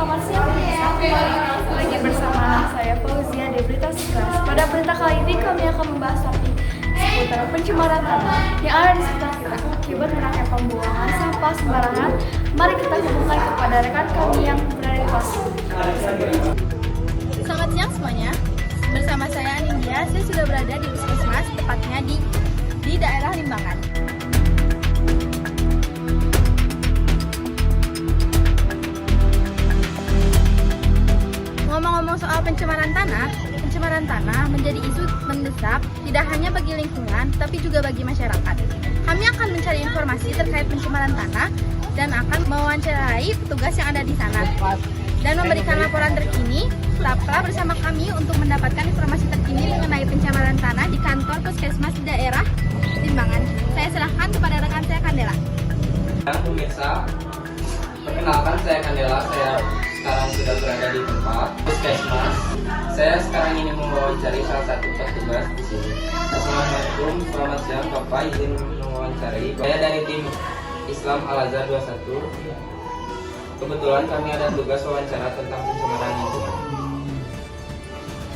selamat siang pemirsa. Kembali lagi bersama saya Fauzia di Berita Sekelas. Pada berita kali ini kami akan membahas topik seputar pencemaran tanah yang ada di sekitar kita akibat banyaknya pembuangan sampah sembarangan. Mari kita hubungkan kepada rekan kami yang berada di pos. Selamat siang semuanya. Bersama saya Anindya, saya sudah berada di Puskesmas, tepatnya di daerah Limbangan. Ngomong-ngomong soal pencemaran tanah menjadi isu mendesak tidak hanya bagi lingkungan, tapi juga bagi masyarakat. Kami akan mencari informasi terkait pencemaran tanah dan akan mewawancarai petugas yang ada di sana dan memberikan laporan terkini. Tetaplah bersama kami untuk mendapatkan informasi terkini mengenai pencemaran tanah di kantor Puskesmas di daerah Limbangan. Saya serahkan kepada rekan saya Kandela. Pemirsa, perkenalkan saya Kandela. Saya sekarang sudah berada di tempat Puskesmas. Saya sekarang ini mewawancari salah satu petugas di sini. Assalamualaikum, selamat siang Bapak. Izin mewawancari. Saya dari tim Islam Al-Azhar 21. Kebetulan kami ada tugas wawancara tentang pencemaran lingkungan.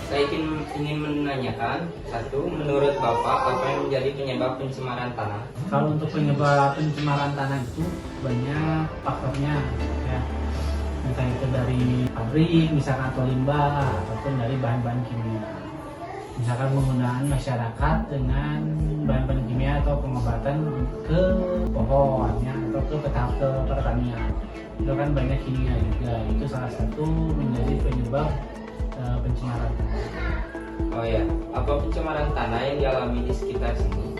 Saya ingin menanyakan, satu, menurut Bapak apa yang menjadi penyebab pencemaran tanah? Kalau untuk penyebab pencemaran tanah itu banyak faktornya, ya. Entah itu dari pabrik, misalkan atau limbah, ataupun dari bahan-bahan kimia. Misalkan penggunaan masyarakat dengan bahan-bahan kimia atau pengobatan ke pohon, ya, atau ke pertanian. Itu kan banyak kimia juga. Itu salah satu menjadi penyebab pencemaran tanah. Oh ya, apa pencemaran tanah yang dialami di sekitar sini?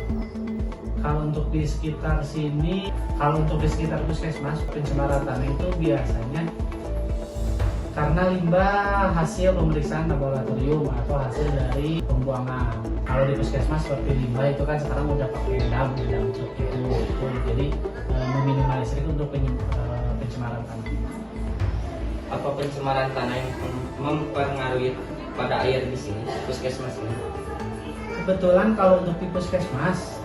Kalau untuk di sekitar sini, kalau untuk di sekitar Puskesmas, pencemaran tanah itu biasanya karena limbah hasil pemeriksaan laboratorium atau hasil dari pembuangan. Kalau di Puskesmas seperti limbah itu kan sekarang udah pakai dam truk itu, jadi meminimalisir untuk pencemaran tanah. Apa pencemaran tanah yang mempengaruhi pada air di sini, Puskesmas ini? Kebetulan kalau untuk di Puskesmas,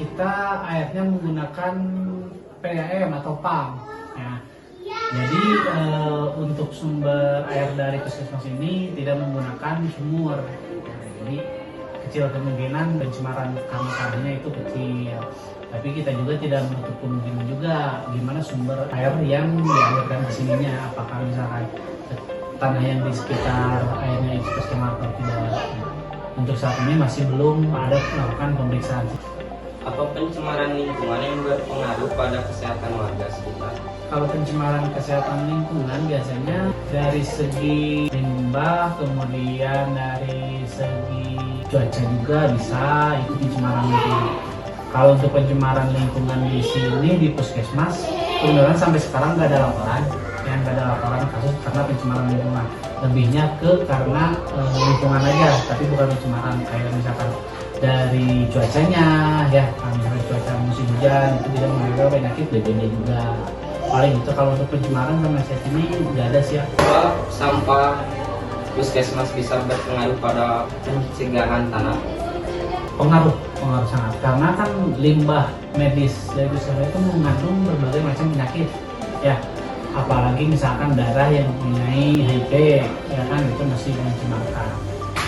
kita airnya menggunakan PAM atau PAM. Ya. Jadi untuk sumber air dari Puskesmas ini tidak menggunakan sumur. Jadi kecil kemungkinan pencemaran tanahnya itu kecil. Tapi kita juga tidak menutup kemungkinan juga gimana sumber air yang dialirkan ke sininya. Apakah misalkan tanah yang di sekitar airnya itu tercemar atau tidak. Untuk saat ini masih belum ada melakukan pemeriksaan. Apa pencemaran lingkungan yang berpengaruh pada kesehatan warga sekitar? Kalau pencemaran kesehatan lingkungan biasanya dari segi limbah, kemudian dari segi cuaca juga bisa itu pencemaran lingkungan. Kalau untuk pencemaran lingkungan di sini di Puskesmas, kebetulan sampai sekarang nggak ada laporan kasus karena pencemaran lingkungan. Lebihnya ke karena lingkungan aja, tapi bukan pencemaran kayak misalkan dari cuacanya, ya. Misalkan cuaca musim hujan itu tidak mengandung penyakit DBD juga. Paling itu kalau untuk pencemaran sama saya ini nggak ada sih ya. Apa sampah Puskesmas bisa berpengaruh pada pencegahan tanah? Pengaruh sangat, karena kan limbah medis dari Puskesmas itu mengandung berbagai macam penyakit, ya. Apalagi misalkan darah yang mempunyai HIV, ya kan, itu masih mencemarkan.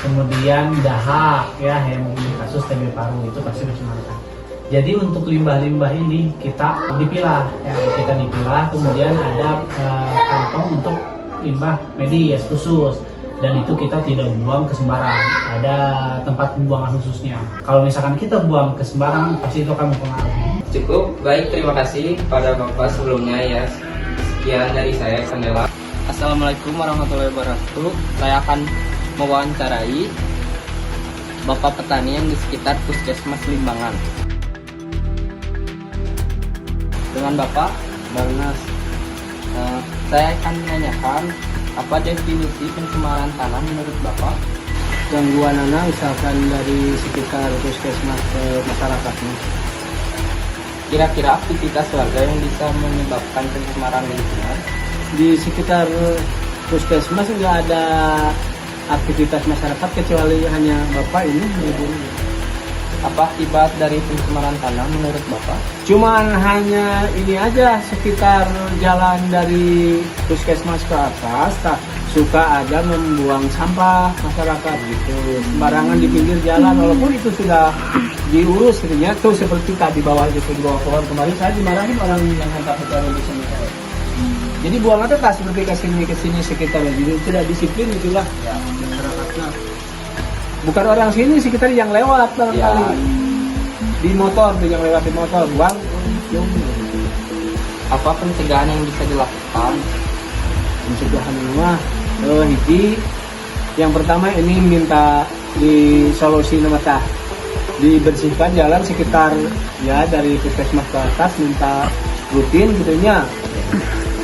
Kemudian dahak, ya, yang mempunyai kasus TB paru itu pasti mencemarkan. Jadi untuk limbah-limbah ini kita dipilah, kemudian ada kantong untuk limbah medis khusus. Dan itu kita tidak buang ke sembarang, ada tempat pembuangan khususnya. Kalau misalkan kita buang ke sembarang, pasti itu akan mempengaruhi. Cukup, baik, terima kasih pada Bapak sebelumnya ya. Sekian dari saya, Kandela. Assalamualaikum warahmatullahi wabarakatuh. Saya akan mewawancarai Bapak petani yang di sekitar Puskesmas Limbangan. Dengan Bapak Barnas, saya akan menanyakan apa definisi pencemaran tanah menurut Bapak? Gangguan anak misalkan dari sekitar Puskesmas ke masyarakatnya. Kira-kira aktivitas warga yang bisa menyebabkan pencemaran lingkungan? Di sekitar Puskesmas nggak ada aktivitas masyarakat kecuali hanya Bapak ini, Ibu. Apa akibat dari pencemaran tanah menurut Bapak? Cuman hanya ini aja sekitar jalan dari puskesmas ke atas tak suka ada membuang sampah masyarakat gitu sembarangan di pinggir jalan walaupun itu sudah diurus gitu ya tuh seperti tadi bawah itu di bawah pohon kemarin saya dimarahin orang yang hantar pecahan di sana. Jadi buang aja tak seperti ke sini sekitar jadi tidak disiplin itulah ya, masyarakatnya. Bukan orang sini sekitar yang lewat barangkali di motor tuh yang lewat di motor buang. Apa pencegahan yang bisa dilakukan? Pencegahan mah hiji yang pertama ini minta di solusi nama dibersihkan jalan sekitar ya dari puskesmas ke atas minta rutin gitunya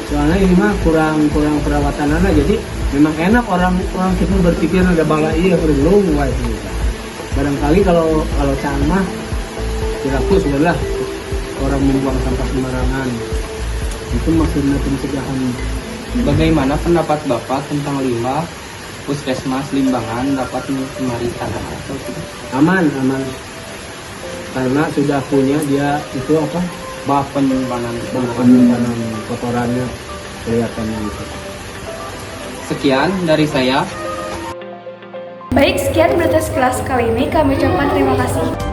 soalnya ini mah kurang perawatan anak jadi memang enak orang kita berpikir ada bala iya belum itu barangkali kalau can mah dirakus adalah orang membuang sampah sembarangan itu maksudnya pencegahan. Bagaimana pendapat Bapak tentang limbah puskesmas Limbangan dapat mencemari tanah atau tidak? Aman karena sudah punya dia itu apa Bah penyimpanan kotorannya kelihatannya gitu. Sekian dari saya. Baik, sekian berita sekelas kali ini. Kami ucapkan terima kasih.